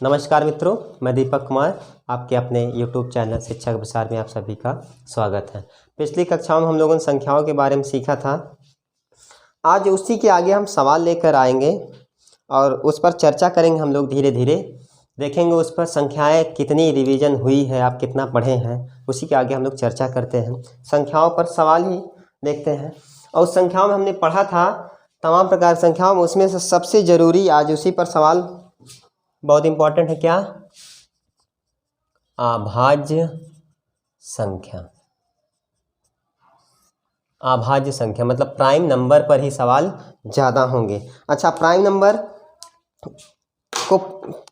नमस्कार मित्रों, मैं दीपक कुमार आपके अपने YouTube चैनल शिक्षा के प्रसार में आप सभी का स्वागत है। पिछली कक्षाओं में हम लोगों ने संख्याओं के बारे में सीखा था। आज उसी के आगे हम सवाल लेकर आएंगे और उस पर चर्चा करेंगे। हम लोग धीरे धीरे देखेंगे उस पर संख्याएं कितनी रिवीजन हुई है, आप कितना पढ़े हैं, उसी के आगे हम लोग चर्चा करते हैं। संख्याओं पर सवाल ही देखते हैं और उस संख्याओं में हमने पढ़ा था तमाम प्रकार की संख्याओं में, उसमें से सबसे ज़रूरी आज उसी पर सवाल बहुत इंपॉर्टेंट है। क्या? अभाज्य संख्या। अभाज्य संख्या मतलब प्राइम नंबर पर ही सवाल ज़्यादा होंगे। अच्छा, प्राइम नंबर को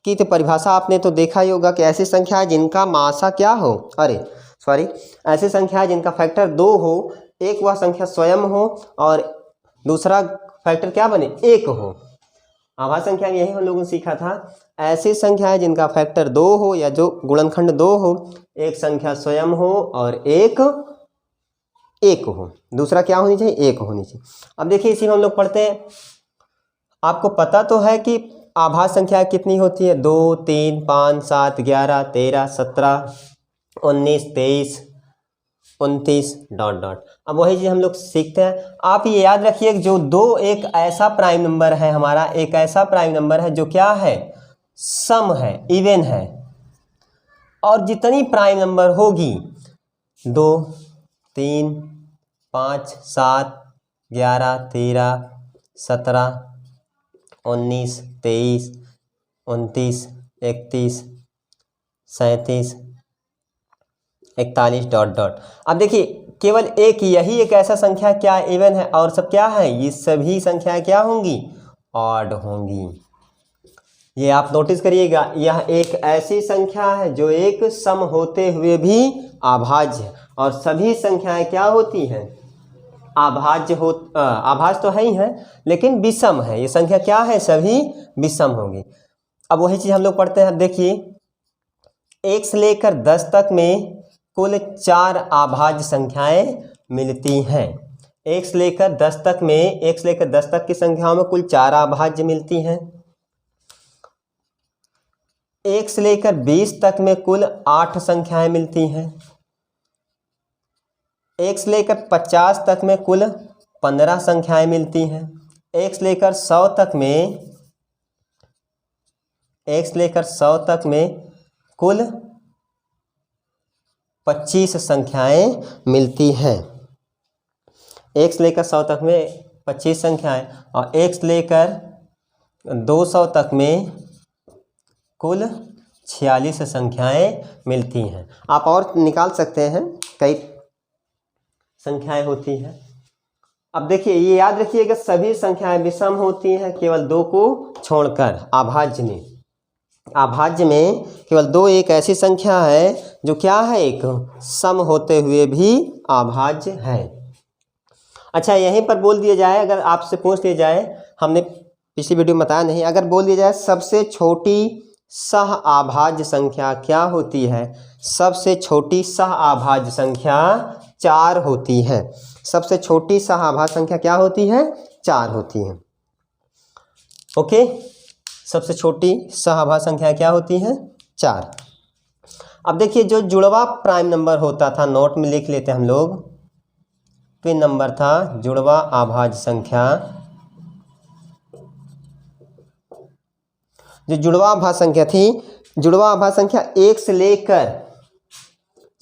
की तो परिभाषा आपने तो देखा ही होगा कि ऐसी संख्या है जिनका मासा क्या हो, ऐसी संख्या है जिनका फैक्टर 2 हो, एक वह संख्या स्वयं हो और दूसरा फैक्टर क्या बने, 1 हो। आभाज्य संख्या यही हम लोगों ने सीखा था। ऐसी संख्या है जिनका फैक्टर 2 हो या जो गुणनखंड 2 हो, एक संख्या स्वयं हो और एक हो, दूसरा क्या होनी चाहिए, 1 होनी चाहिए। अब देखिए इसी में हम लोग पढ़ते हैं। आपको पता तो है कि आभाज्य संख्या कितनी होती है, 2, 3, 5, 7, 11, 13, 17, 19, 23, 29 ... अब वही चीज़ हम लोग सीखते हैं। आप ये याद रखिए कि जो 2 एक ऐसा प्राइम नंबर है, हमारा एक ऐसा प्राइम नंबर है जो क्या है, सम है, इवन है। और जितनी प्राइम नंबर होगी 2, 3, 5, 7, 11, 13, 17, 19, 23, 29, 31, 37, 41 ... अब देखिए केवल एक यही एक ऐसा संख्या क्या इवन है और सब क्या है, ये सभी संख्याएं क्या होंगी, ऑड होंगी। ये आप नोटिस करिएगा, यह एक ऐसी संख्या है जो एक सम होते हुए भी अभाज्य है और सभी संख्याएं क्या होती हैं, अभाज्य तो है ही है लेकिन विषम है। ये संख्या क्या है, सभी विषम होंगी। अब वही चीज़ हम लोग पढ़ते हैं। देखिए 1 से लेकर 10 तक में कुल 4 अभाज्य संख्याएं मिलती हैं। 1 से लेकर 10 तक में 1 से लेकर 10 तक की संख्याओं में कुल 4 अभाज्य मिलती हैं। 1 से लेकर 20 तक में कुल 8 संख्याएं मिलती हैं। 1 से लेकर 50 तक में कुल 15 संख्याएं मिलती हैं। 1 से लेकर 100 तक में कुल 25 संख्याएं मिलती हैं। 1 से लेकर 100 तक में 25 संख्याएं और 1 से लेकर 200 तक में कुल 46 संख्याएं मिलती हैं। आप और निकाल सकते हैं, कई संख्याएं होती हैं। अब देखिए ये याद रखिएगा सभी संख्याएं विषम होती हैं केवल 2 को छोड़कर। अभाज्य में केवल 2 एक ऐसी संख्या है जो क्या है, एक सम होते हुए भी अभाज्य है। अच्छा, यहीं पर बोल दिया जाए, अगर आपसे पूछ लिया जाए, हमने पिछली वीडियो में बताया नहीं, अगर बोल दिया जाए सबसे छोटी सह अभाज्य संख्या क्या होती है, सबसे छोटी सह अभाज्य संख्या 4 होती है। सबसे छोटी सह अभाज्य संख्या क्या होती है, 4 होती है। ओके, सबसे छोटी सह अभाज्य संख्या क्या होती है, 4। अब देखिए जो जुड़वा प्राइम नंबर होता था, नोट में लिख लेते हैं हम लोग, पिन नंबर था जुड़वा अभाज्य संख्या। जो जुड़वा अभाज्य संख्या थी, जुड़वा अभाज्य संख्या 1 से लेकर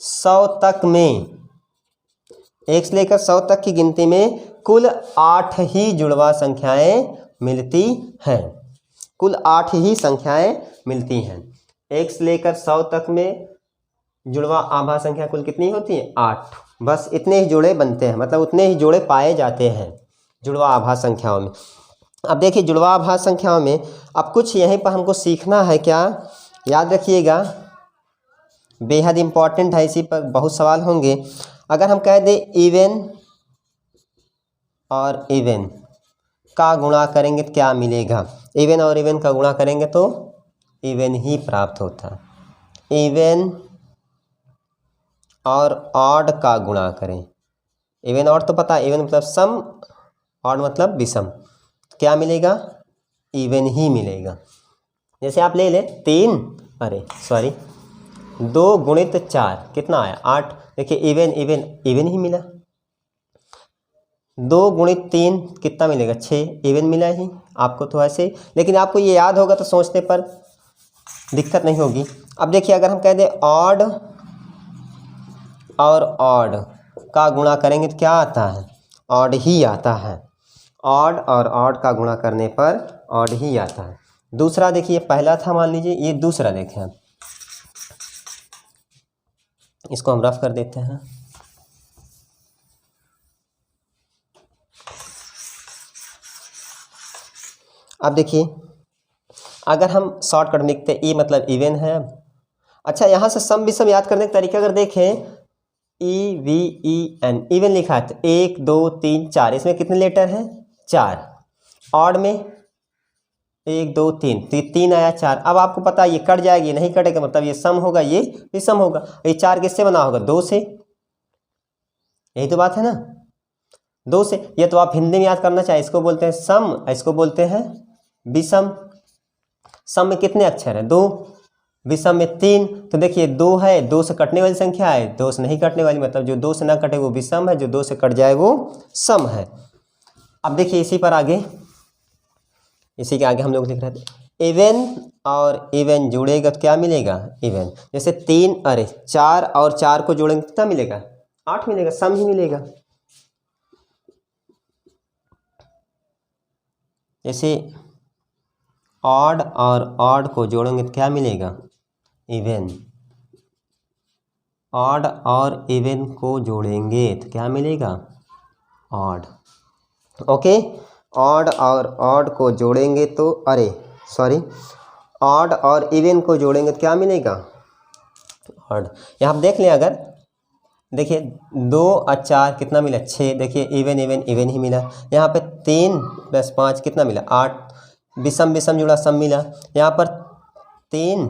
100 तक में, 1 से लेकर 100 तक की गिनती में कुल 8 ही जुड़वा संख्याएं मिलती हैं। कुल 8 ही संख्याएं मिलती हैं। 1 से लेकर 100 तक में जुड़वा अभाज्य संख्या कुल कितनी होती है, 8। बस इतने ही जोड़े बनते हैं, मतलब उतने ही जोड़े पाए जाते हैं जुड़वा अभाज्य संख्याओं में। अब देखिए जुड़वा अभाज्य संख्याओं में अब कुछ यहीं पर हमको सीखना है। क्या याद रखिएगा, बेहद इंपॉर्टेंट है, इसी पर बहुत सवाल होंगे। अगर हम कह दें इवन और इवन का गुणा करेंगे तो क्या मिलेगा, इवन और इवन का गुणा करेंगे तो इवन ही प्राप्त होता। इवन और ऑड का गुणा करें, इवन ऑड तो पता, इवन मतलब सम, ऑड मतलब विषम, क्या मिलेगा, इवन ही मिलेगा। जैसे आप ले लें 3, अरे सॉरी 2 गुणित 4 कितना आया 8। देखिए इवन इवन इवन ही मिला। 2 गुणित 3 कितना मिलेगा 6, इवन मिला ही आपको तो ऐसे। लेकिन आपको ये याद होगा तो सोचने पर दिक्कत नहीं होगी। अब देखिए अगर हम कह दें ऑड और ऑड का गुणा करेंगे तो क्या आता है, ऑड ही आता है। ऑड और ऑड का गुणा करने पर ऑड ही आता है। दूसरा देखिए पहला था, मान लीजिए ये दूसरा देखें हम, इसको हम रफ कर देते हैं। अब देखिए अगर हम शॉर्टकट लिखते हैं, ई मतलब इवन है। अच्छा यहाँ से सम विषम याद करने का तरीका अगर देखें, E V E N even लिखा है तो 1 2 3 4, इसमें कितने लेटर हैं 4। ऑड में 1 2 3, तो ये 3 आया 4। अब आपको पता है ये कट जाएगी, नहीं कटेगा मतलब ये सम होगा, ये भी सम होगा। ये 4 किससे बना होगा 2 से, यही तो बात है ना 2 से। ये तो आप हिंदी में याद करना चाहिए, इसको बोलते हैं सम, इसको बोलते हैं विषम। सम में कितने अक्षर हैं 2, विषम में 3। तो देखिए 2 है, 2 से कटने वाली संख्या है, 2 से नहीं कटने वाली, मतलब जो 2 से ना कटे वो विषम है, जो 2 से कट जाए वो सम है। अब देखिए इसी पर आगे, इसी के आगे हम लोग लिख रहे थे इवन और इवन जुड़ेगा तो क्या मिलेगा इवन। जैसे 3 अरे 4 और 4 को जोड़ेंगे कितना मिलेगा 8 मिलेगा, सम ही मिलेगा। जैसे ऑड और ऑड को जोड़ेंगे तो क्या मिलेगा इवन। ऑड और इवन को जोड़ेंगे तो क्या मिलेगा ऑड। ओके, ऑड और ऑड को जोड़ेंगे तो अरे सॉरी ऑड और इवन को जोड़ेंगे तो क्या मिलेगा ऑड। यहाँ आप देख लें, अगर देखिए 2 और 4 कितना मिला 6, देखिए इवन इवन इवन ही मिला। यहाँ पे 3 + 5 कितना मिला 8, विषम विषम जुड़ा सम मिला। यहाँ पर 3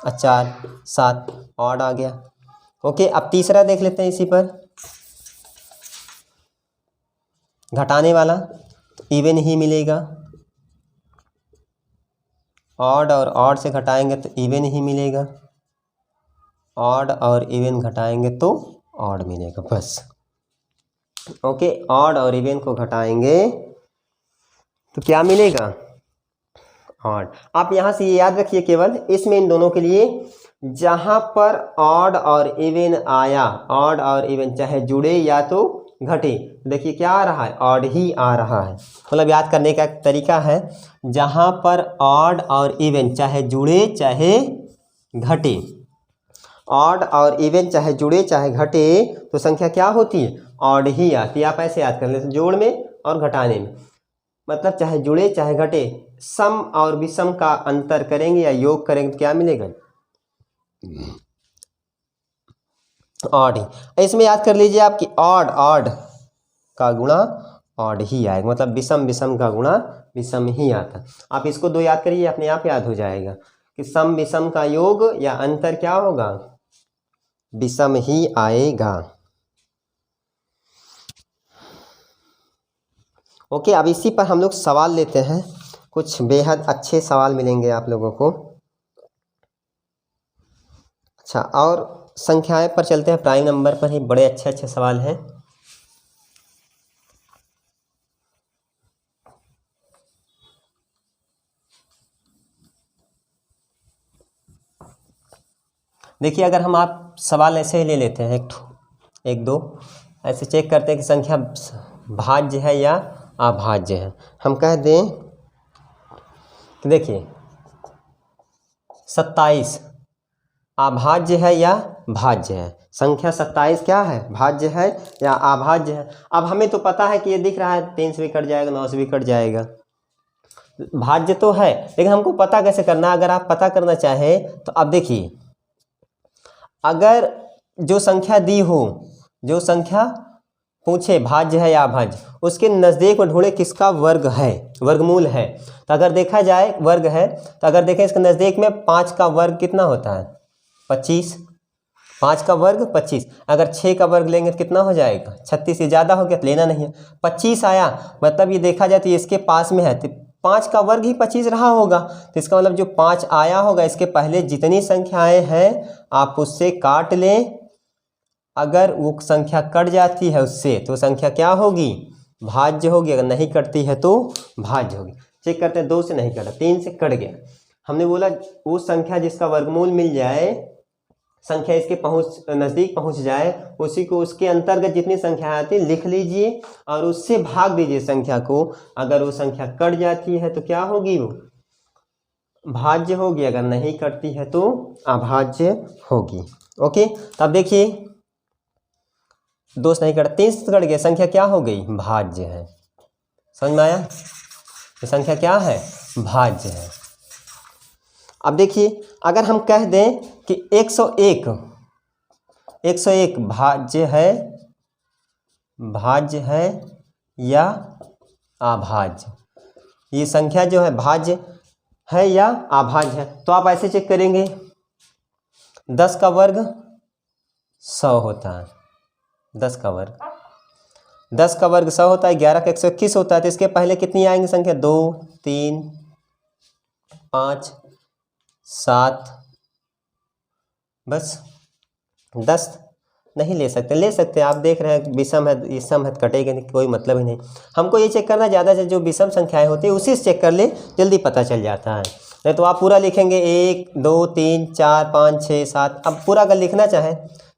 और 4 7, ऑड आ गया। ओके, अब तीसरा देख लेते हैं, इसी पर घटाने वाला तो इवन ही मिलेगा। ऑड और ऑड से घटाएंगे तो इवन ही मिलेगा, ऑड और इवन घटाएंगे तो ऑड मिलेगा बस। ओके, ऑड और इवन को घटाएंगे तो क्या मिलेगा ऑड। आप यहाँ से ये याद रखिए केवल इसमें इन दोनों के लिए, जहाँ पर ऑड और इवन आया, ऑड और इवन चाहे जुड़े या तो घटे, देखिए क्या आ रहा है ऑड ही आ रहा है। मतलब याद करने का तरीका है, जहाँ पर ऑड और इवन चाहे जुड़े चाहे घटे, ऑड और इवन चाहे जुड़े चाहे घटे तो संख्या क्या होती है ऑड ही आती है। आप ऐसे याद कर लेते जोड़ में और घटाने में, मतलब चाहे जुड़े चाहे घटे, सम और विषम का अंतर करेंगे या योग करेंगे तो क्या मिलेगा ऑड ही। इसमें याद कर लीजिए आपकी ऑड ऑड का गुणा ऑड ही आएगा, मतलब विषम विषम का गुणा विषम ही आता। आप इसको 2 याद करिए, अपने आप याद हो जाएगा कि सम विषम का योग या अंतर क्या होगा विषम ही आएगा। ओके, अब इसी पर हम लोग सवाल लेते हैं, कुछ बेहद अच्छे सवाल मिलेंगे आप लोगों को। अच्छा, और संख्याएं पर चलते हैं, प्राइम नंबर पर ही बड़े अच्छे अच्छे सवाल हैं। देखिए अगर हम आप सवाल ऐसे ही ले लेते हैं, एक दो ऐसे चेक करते हैं कि संख्या भाज्य है या अभाज्य है। हम कह दें कि देखिए 27 अभाज्य है या भाज्य है। संख्या 27 क्या है भाज्य है या अभाज्य है। अब हमें तो पता है कि ये दिख रहा है 3 से भी कट जाएगा, 9 से भी कट जाएगा, भाज्य तो है, लेकिन हमको पता कैसे करना। अगर आप पता करना चाहें तो अब देखिए, अगर जो संख्या दी हो, जो संख्या पूछे भाज्य है या अभाज्य, उसके नज़दीक में ढूंढे किसका वर्ग है, वर्गमूल है। तो अगर देखा जाए वर्ग है, तो अगर देखें इसके नज़दीक में 5 का वर्ग कितना होता है 25, 5 का वर्ग 25। अगर 6 का वर्ग लेंगे तो कितना हो जाएगा 36, से ज़्यादा हो गया तो लेना नहीं है। 25 आया, मतलब ये देखा जाए तो ये इसके पास में है, तो 5 का वर्ग ही 25 रहा होगा, तो इसका मतलब जो 5 आया होगा इसके पहले जितनी संख्याएं हैं आप उससे काट लें। अगर वो संख्या कट जाती है उससे तो संख्या क्या होगी, भाज्य होगी। अगर नहीं कटती है तो भाज्य होगी। चेक करते हैं, 2 से नहीं कटा, 3 से कट गया। हमने बोला वो संख्या जिसका वर्गमूल मिल जाए, संख्या इसके नज़दीक पहुंच जाए, उसी को उसके अंतर्गत जितनी संख्या आती है लिख लीजिए और उससे भाग दीजिए संख्या को। अगर वो संख्या कट जाती है तो क्या होगी, वो भाज्य होगी। अगर नहीं कटती है तो अभाज्य होगी। ओके, तो अब देखिए 2 से नहीं कटा, 3 से कट गया, संख्या क्या हो गई, भाज्य है। समझ में आया, ये संख्या क्या है, भाज्य है। अब देखिए अगर हम कह दें कि 101 भाज्य है या अभाज्य, ये संख्या जो है भाज्य है या अभाज्य है, तो आप ऐसे चेक करेंगे। 10 का वर्ग 100 होता है, 10 का वर्ग 100 होता है, 11 का 121 होता है, तो इसके पहले कितनी आएंगी संख्या, 2 3 5 7, बस 10 नहीं ले सकते आप देख रहे हैं विषम है, ये सम है, कटेगा नहीं, कोई मतलब ही नहीं। हमको ये चेक करना ज़्यादा से जो विषम संख्याएं होती है उसी से चेक कर ले, जल्दी पता चल जाता है। नहीं तो आप पूरा लिखेंगे 1 2 3 4 5 6 7, अब पूरा अगर लिखना चाहें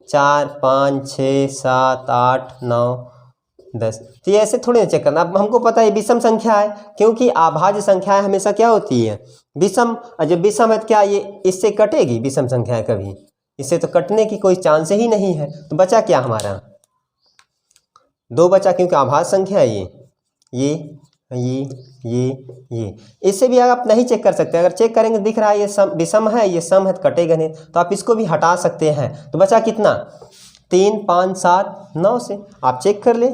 4 5 6 7 8 9 10, तो ये ऐसे थोड़ी ना चेक करना। अब हमको पता है विषम संख्या है, क्योंकि अभाज्य संख्याएं हमेशा क्या होती है, विषम। जब विषम है तो क्या ये इससे कटेगी विषम संख्याएं, कभी इससे तो कटने की कोई चांस ही नहीं है। तो बचा क्या हमारा, 2 बचा, क्योंकि अभाज्य संख्या है ये। इससे भी आप नहीं चेक कर सकते, अगर चेक करेंगे दिख रहा है ये सम विषम है, ये सम है, तो कटेगा नहीं, तो आप इसको भी हटा सकते हैं। तो बचा कितना, 3 5 7 9 से आप चेक कर ले।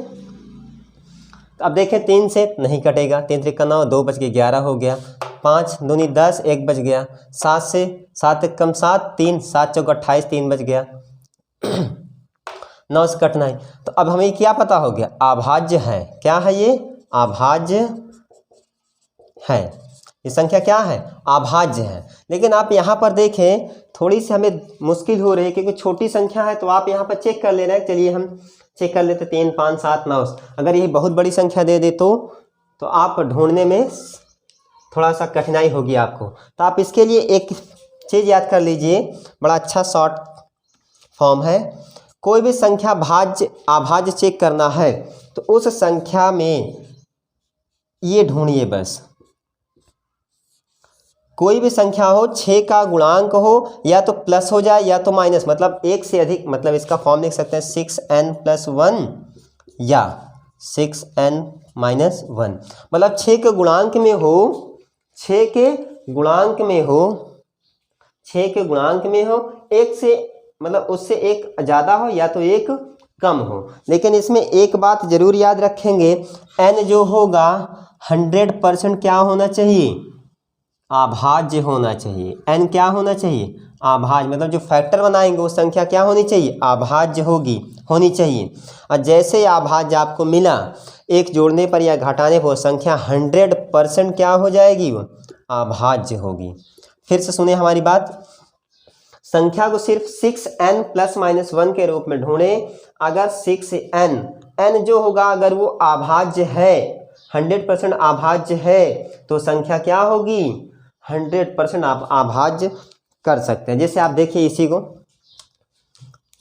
अब देखें 3 से नहीं कटेगा, 3 3 का 9, 2 बच के 11 हो गया, 5 दूनी 10, 1 बच गया, 7 से 7 एक कम 7, 3 7 चौक 28, 3 बच गया 9 से कटना है। तो अब हमें क्या पता हो गया, अभाज्य है। क्या है ये, अभाज्य है, ये संख्या क्या है, अभाज्य है। लेकिन आप यहाँ पर देखें थोड़ी सी हमें मुश्किल हो रही है, क्योंकि छोटी संख्या है, तो आप यहाँ पर चेक कर ले रहे हैं। चलिए हम चेक कर लेते, 3 5 7 9। अगर ये बहुत बड़ी संख्या दे दे तो आप ढूंढने में थोड़ा सा कठिनाई होगी आपको। तो आप इसके लिए एक चीज़ याद कर लीजिए, बड़ा अच्छा शॉर्ट फॉर्म है। कोई भी संख्या भाज्य अभाज्य चेक करना है तो उस संख्या में ये ढूंढिए, बस कोई भी संख्या हो, 6 का गुणांक हो, या तो प्लस हो जाए या तो माइनस, मतलब 1 से अधिक, मतलब इसका फॉर्म लिख सकते हैं 6n+1 या 6n-1, मतलब 6 के गुणांक में हो, 6 के गुणांक में हो, 6 के गुणांक में हो, 1 से मतलब उससे 1 ज़्यादा हो या तो 1 कम हो। लेकिन इसमें एक बात जरूर याद रखेंगे, n जो होगा 100% क्या होना चाहिए, अभाज्य होना चाहिए। n क्या होना चाहिए, अभाज्य, मतलब जो फैक्टर बनाएंगे वो संख्या क्या होनी चाहिए, अभाज्य होनी चाहिए। और जैसे अभाज्य आपको मिला, एक जोड़ने पर या घटाने पर वो संख्या 100% क्या हो जाएगी, वो अभाज्य होगी। फिर से सुने हमारी बात, संख्या को सिर्फ 6n+-1 के रूप में ढूंढें। अगर 6n जो होगा अगर वो अभाज्य है, 100% अभाज्य है, तो संख्या क्या होगी, 100% आप अभाज्य कर सकते हैं। जैसे आप देखिए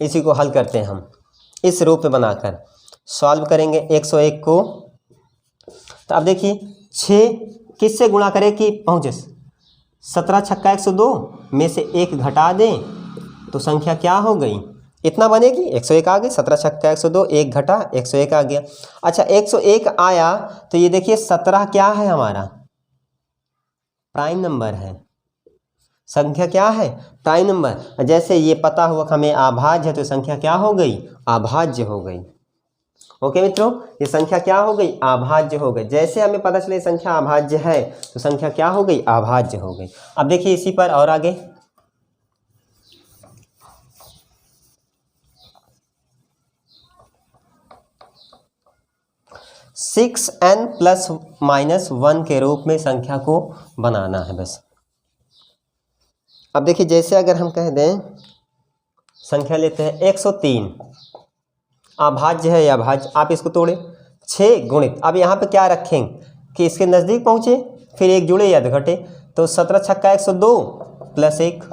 इसी को हल करते हैं हम, इस रूप में बनाकर सॉल्व करेंगे 101 को। तो अब देखिए 6 किससे गुणा करें कि पहुँचे, 17 छक्का 102 में से 1 घटा दें तो संख्या क्या हो गई, इतना बनेगी, 101 आ गई। 17 छक्का 102, 1 घटा 101 आ गया। अच्छा 101 आया तो ये देखिए 17 क्या है, हमारा प्राइम नंबर है। संख्या क्या है, प्राइम नंबर। जैसे ये पता हुआ कि हमें अभाज्य है तो संख्या क्या हो गई, अभाज्य हो गई। ओके मित्रों, ये संख्या क्या हो गई, अभाज्य हो गई। जैसे हमें पता चले संख्या अभाज्य है तो संख्या क्या हो गई, अभाज्य हो गई। अब देखिए इसी पर और आगे, 6n+-1 के रूप में संख्या को बनाना है बस। अब देखिए, जैसे अगर हम कह दें संख्या लेते हैं 103, अभाज्य है या भाज्य, आप इसको तोड़े 6 गुणित, अब यहाँ पे क्या रखेंगे कि इसके नज़दीक पहुँचे फिर एक जुड़े या घटे, तो 17 छक्का 102 + 1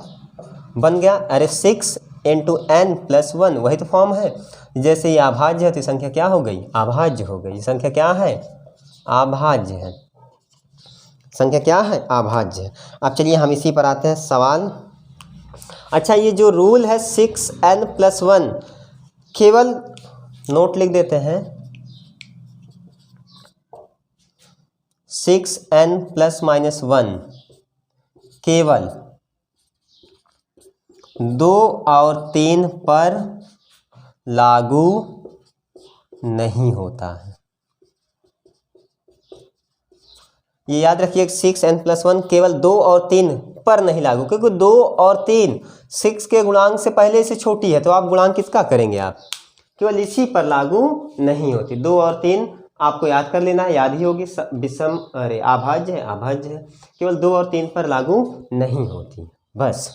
बन गया। अरे 6 × n+1 वही तो फॉर्म है। जैसे ये अभाज्य है तो संख्या क्या हो गई, अभाज्य हो गई। संख्या क्या है, अभाज्य है। संख्या क्या है, अभाज्य है। अब चलिए हम इसी पर आते हैं सवाल। अच्छा, ये जो रूल है 6n+1, केवल नोट लिख देते हैं 6n+-1 केवल 2 और 3 पर लागू नहीं होता है। ये याद रखिए, 6n+1 केवल 2 और 3 पर नहीं लागू, क्योंकि 2 और 3 6 के गुणांक से पहले से छोटी है, तो आप गुणांक किसका करेंगे, आप केवल इसी पर लागू नहीं होती। 2 और 3 आपको याद कर लेना है, याद ही होगी, विषम अरे अभाज्य है, अभाज्य है, केवल 2 और 3 पर लागू नहीं होती, बस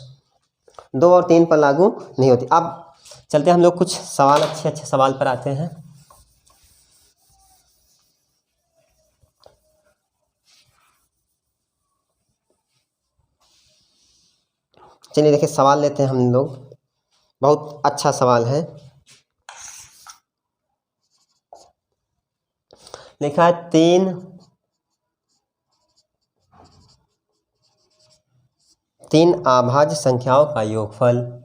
2 और 3 पर लागू नहीं होती। अब चलते हैं हम लोग कुछ सवाल, अच्छे अच्छे सवाल पर आते हैं। चलिए देखिए, सवाल लेते हैं हम लोग, बहुत अच्छा सवाल है। लिखा है 3 अभाज्य संख्याओं का योगफल,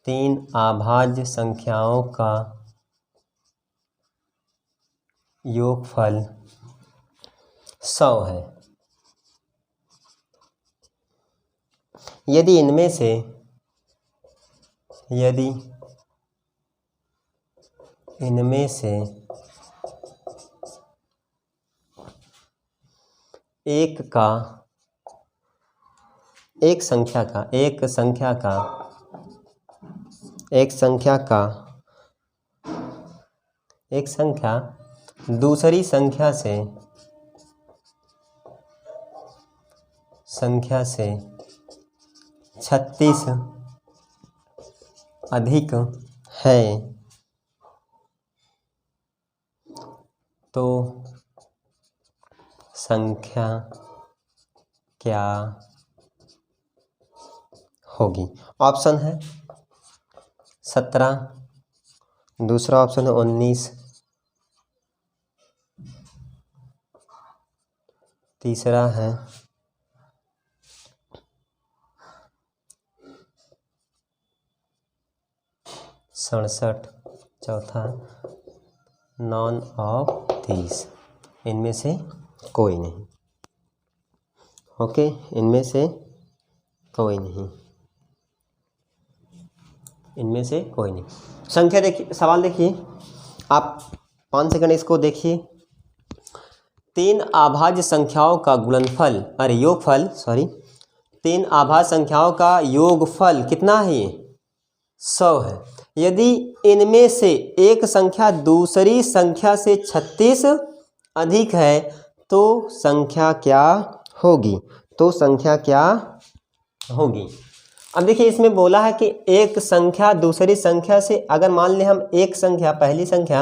3 अभाज्य संख्याओं का योगफल 100 है। यदि इनमें से एक संख्या दूसरी संख्या से 36 अधिक है, तो संख्या क्या होगी। ऑप्शन है 17, दूसरा ऑप्शन है 19, तीसरा है 67, चौथा नॉन ऑफ 30। इनमें से कोई नहीं। ओके, इनमें से कोई नहीं, इनमें से कोई नहीं। संख्या देखिए, सवाल देखिए, आप 5 सेकंड इसको देखिए। 3 अभाज्य संख्याओं का गुणनफल, अरे योगफल, सॉरी, 3 अभाज्य संख्याओं का योगफल कितना है, 100 है। यदि इनमें से एक संख्या दूसरी संख्या से 36 अधिक है, तो संख्या क्या होगी, अब देखिए, इसमें बोला है कि एक संख्या दूसरी संख्या से, अगर मान लें हम एक संख्या, पहली संख्या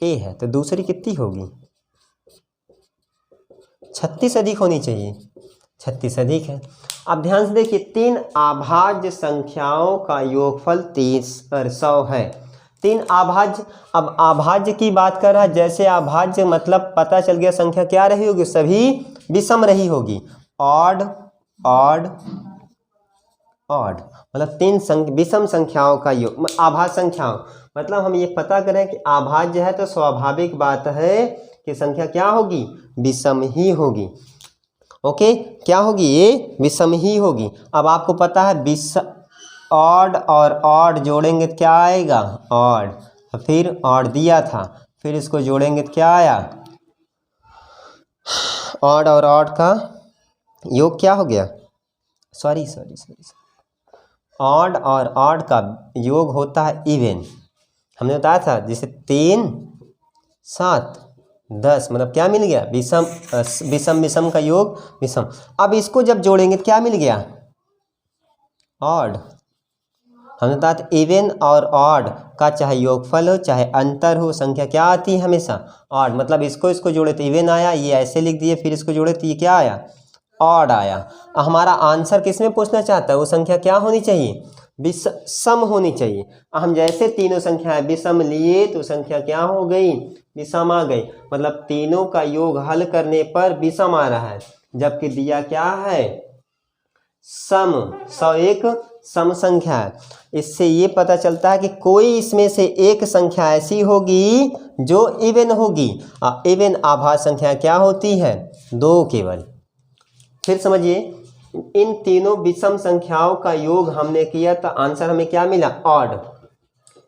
a है, तो दूसरी कितनी होगी, 36 अधिक होनी चाहिए, 36 अधिक है। अब ध्यान से देखिए, 3 अभाज्य संख्याओं का योगफल 100 है। 3 अभाज्य, अब अभाज्य की बात कर रहा है, जैसे अभाज्य मतलब पता चल गया संख्या क्या रही होगी, सभी विषम रही होगी, ऑड मतलब 3 विषम संख्याओं का योग, अभाज्य संख्याओं, मतलब हम ये पता करें कि अभाज्य है तो स्वाभाविक बात है कि संख्या क्या होगी, विषम ही होगी। ओके, क्या होगी, ये विषम ही होगी। अब आपको पता है ऑड और ऑड जोड़ेंगे तो क्या आएगा, ऑड, फिर ऑड दिया था, फिर इसको जोड़ेंगे तो क्या आया, ऑड और ऑड का योग क्या हो गया, सॉरी, ऑड और ऑड का योग होता है इवन। हमने बताया था जैसे 3 7 10 मतलब क्या मिल गया, विषम विषम विषम का योग विषम। अब इसको जब जोड़ेंगे तो क्या मिल गया, ऑड। हमने बताया था इवन और ऑड का चाहे योगफल हो चाहे अंतर हो, संख्या क्या आती है हमेशा, ऑड। मतलब इसको जोड़े तो इवन आया, ये ऐसे लिख दिए, फिर इसको जोड़े तो ये क्या आया, ऑड आया। हमारा आंसर किस में पूछना चाहता है, वो संख्या क्या होनी चाहिए, विषम होनी चाहिए। हम जैसे तीनों संख्याएं विषम लिए तो संख्या क्या हो गई, विषम आ गई। मतलब तीनों का योग हल करने पर विषम आ रहा है, जबकि दिया क्या है, सम। 100 एक सम संख्या है। इससे ये पता चलता है कि कोई इसमें से एक संख्या ऐसी होगी जो इवन होगी। इवन आभाज्य संख्या क्या होती है, 2 केवल। फिर समझिए, इन तीनों विषम संख्याओं का योग हमने किया तो आंसर हमें क्या मिला, ऑड।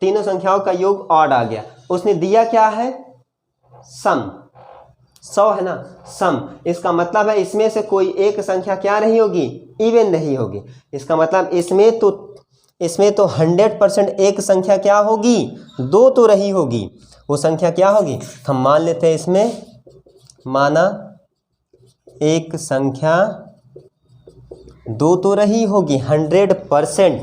तीनों संख्याओं का योग ऑड आ गया। उसने दिया क्या है, सम। 100 है ना, सम। इसका मतलब है इसमें से कोई एक संख्या क्या नहीं होगी, इवन नहीं होगी। इसका मतलब इसमें तो 100% एक संख्या क्या होगी, 2 तो रही होगी। वो संख्या क्या होगी, हम मान लेते हैं इसमें, माना एक संख्या 2 तो रही होगी 100%।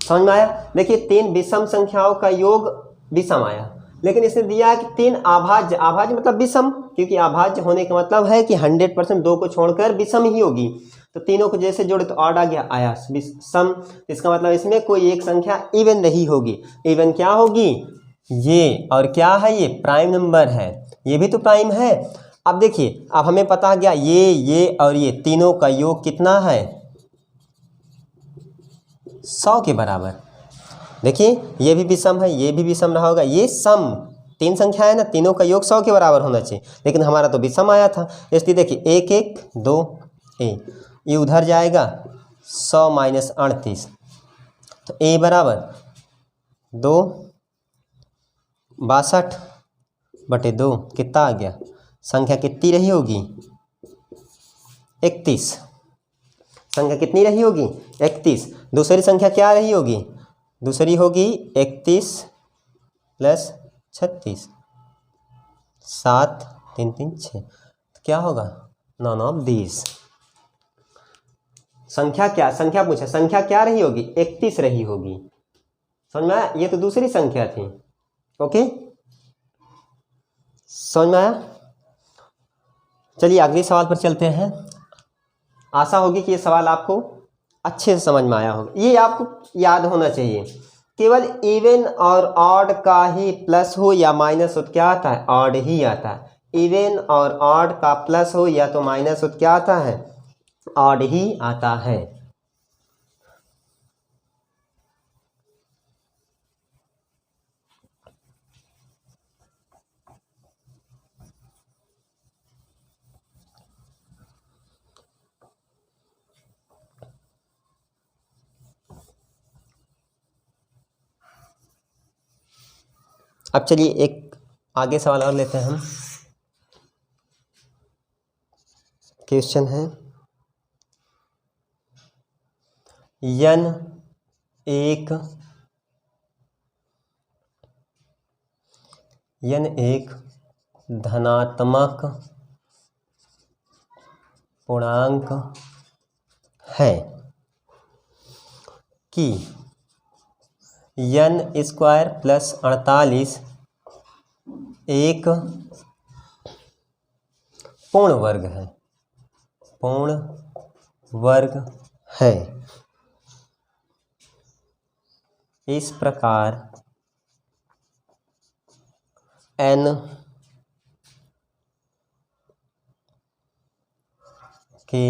समझ में आया। देखिए 3 विषम संख्याओं का योग विषम आया, लेकिन इसने दिया है कि 3 अभाज्य। अभाज्य मतलब विषम, क्योंकि अभाज्य होने का मतलब है कि 100% 2 को छोड़कर विषम ही होगी। तो तीनों को जैसे जोड़े तो ऑड आ गया, आया सम। इसका मतलब इसमें कोई एक संख्या इवन नहीं होगी। इवन क्या होगी, ये। और क्या है, ये प्राइम नंबर है, ये भी तो प्राइम है। अब देखिए, अब हमें पता गया ये और ये तीनों का योग कितना है, 100 के बराबर। देखिए ये भी विषम है, ये भी विषम रहा होगा, ये सम। 3 संख्या है ना, तीनों का योग 100 के बराबर होना चाहिए, लेकिन हमारा तो विषम आया था। इसलिए देखिए 1 1 2 ये उधर जाएगा, 100 माइनस 38, तो ए बराबर 2 62/2 कितना आ गया, संख्या कितनी रही होगी, 31। संख्या कितनी रही होगी, 31। दूसरी संख्या क्या रही होगी, दूसरी होगी 31 + 36, 7 3 3 6, क्या होगा, 9 9 20। संख्या क्या, संख्या पूछा, संख्या क्या रही होगी, 31 रही होगी। समझ में आया, ये तो दूसरी संख्या थी। ओके, समझ में आया। चलिए अगले सवाल पर चलते हैं। आशा होगी कि ये सवाल आपको अच्छे से समझ में आया होगा। ये आपको याद होना चाहिए, केवल इवन और ऑड का ही प्लस हो या माइनस हो क्या आता है, ऑड ही आता है। इवन और ऑड का प्लस हो या तो माइनस हो क्या आता है, ऑड ही आता है। अब चलिए एक आगे सवाल और लेते हैं हम। क्वेश्चन है यन एक धनात्मक पूर्णांक है कि n² + 48 एक पूर्ण वर्ग है, पूर्ण वर्ग है। इस प्रकार n के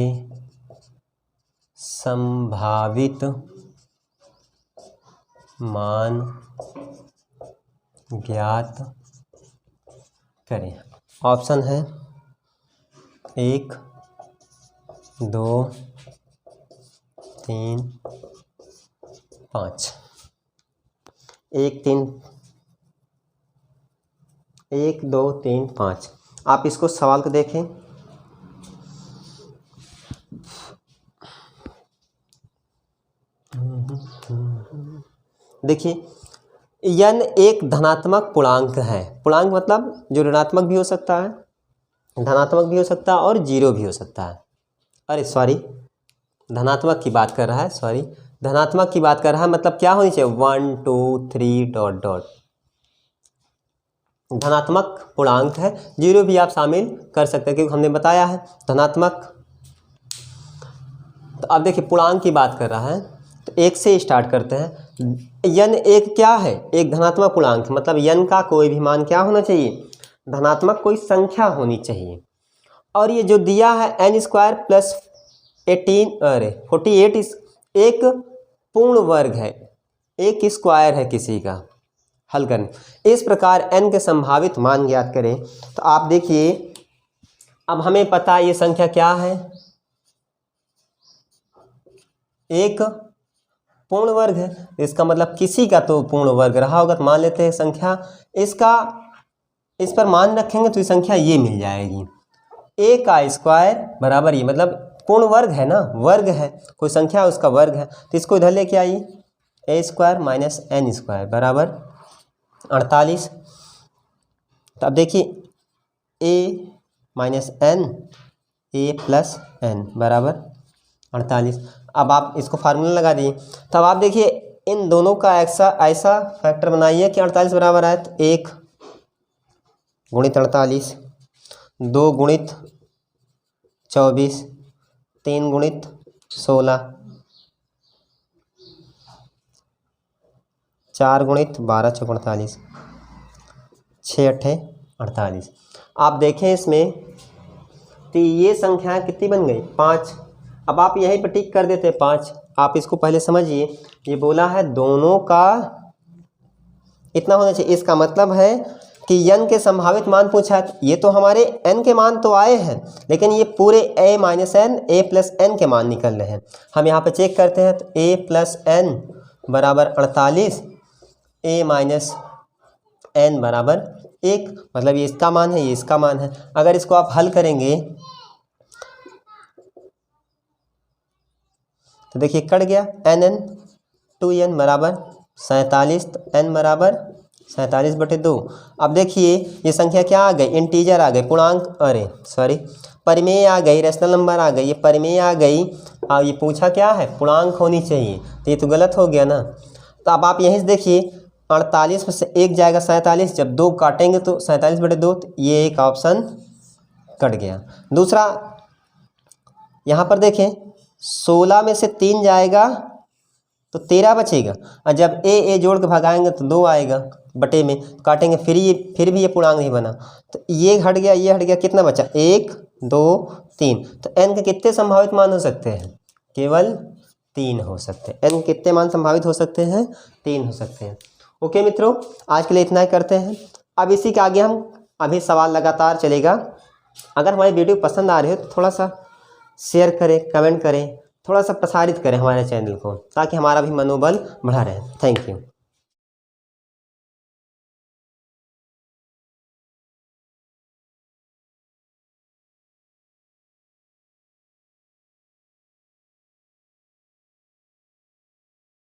संभावित मान ज्ञात करें। ऑप्शन है 1 2 3 5। 1 2 3 5। आप इसको सवाल को देखें। देखिए n एक धनात्मक पूर्णांक है। पूर्णांक मतलब जो ऋणात्मक भी हो सकता है, धनात्मक भी हो सकता है और जीरो भी हो सकता है। अरे सॉरी, धनात्मक की बात कर रहा है, सॉरी धनात्मक की बात कर रहा है, मतलब क्या होनी चाहिए 1 2 3 डॉट डॉट, धनात्मक पूर्णांक है। जीरो भी आप शामिल कर सकते हैं क्योंकि हमने बताया है धनात्मक। तो अब देखिए पूर्णांक की बात कर रहा है तो एक से स्टार्ट करते हैं। n एक क्या है, एक धनात्मक पूर्णांक, मतलब n का कोई भी मान क्या होना चाहिए, धनात्मक कोई संख्या होनी चाहिए। और ये जो दिया है n स्क्वायर प्लस 48 एक पूर्ण वर्ग है, एक स्क्वायर है किसी का। हल करें इस प्रकार n के संभावित मान ज्ञात करें। तो आप देखिए अब हमें पता है ये संख्या क्या है, एक पूर्ण वर्ग है। इसका मतलब किसी का तो पूर्ण वर्ग रहा होगा, तो मान लेते हैं संख्या इसका, इस पर मान रखेंगे तो ये संख्या ये मिल जाएगी, a का स्क्वायर बराबर ये, मतलब पूर्ण वर्ग है ना, वर्ग है, कोई संख्या उसका वर्ग है, तो इसको इधर लेके आइए, a square minus n square बराबर 48। तो अब देखिए a minus n, a plus n बराबर 48। अब आप इसको फार्मूला लगा दिए। तब आप देखिए इन दोनों का ऐसा फैक्टर बनाइए कि 48 बराबर आए, तो 1 गुणित 48, 2 गुणित 24, 3 गुणित 16, 4 गुणित 12 चौक 48, 6 अट्ठे 48। आप देखें इसमें तो ये संख्या कितनी बन गई, 5। अब आप यहीं पर टिक कर देते 5। आप इसको पहले समझिए, ये बोला है दोनों का इतना होना चाहिए, इसका मतलब है कि n के संभावित मान पूछा है। ये तो हमारे n के मान तो आए हैं, लेकिन ये पूरे a minus n, a plus n के मान निकल रहे हैं। हम यहाँ पे चेक करते हैं तो a प्लस n बराबर 48, a माइनस n बराबर 1, मतलब ये इसका मान है, ये इसका मान है। अगर इसको आप हल करेंगे तो देखिए कट गया, nn 2n बराबर 47, तो n बराबर 47/2। अब देखिए ये संख्या क्या आ गई, इंटीजर आ गई, पूर्णांक, अरे सॉरी परिमेय आ गई, रैशनल नंबर आ गई, ये परिमेय आ गई। अब ये पूछा क्या है, पूर्णांक होनी चाहिए, तो ये तो गलत हो गया ना। तो अब आप यहीं से देखिए 48 में से 1 जाएगा 47, जब 2 काटेंगे तो 47/2, तो ये एक ऑप्शन कट गया। दूसरा यहाँ पर देखें 16 में से 3 जाएगा तो 13 बचेगा, और जब ए जोड़ के भगाएंगे तो 2 आएगा बटे में, काटेंगे फिर भी ये पूर्णांक नहीं बना, तो ये हट गया, ये हट गया, कितना बचा 1 2 3। तो n के कितने संभावित मान हो सकते हैं, केवल 3 हो सकते हैं। n कितने मान संभावित हो सकते हैं, 3 हो सकते हैं। ओके मित्रों, आज के लिए इतना ही करते हैं। अब इसी के आगे हम अभी सवाल लगातार चलेगा। अगर हमारी वीडियो पसंद आ रही हो तो थोड़ा सा शेयर करें, कमेंट करें, थोड़ा सा प्रसारित करें हमारे चैनल को, ताकि हमारा भी मनोबल बढ़ा रहे। Thank you.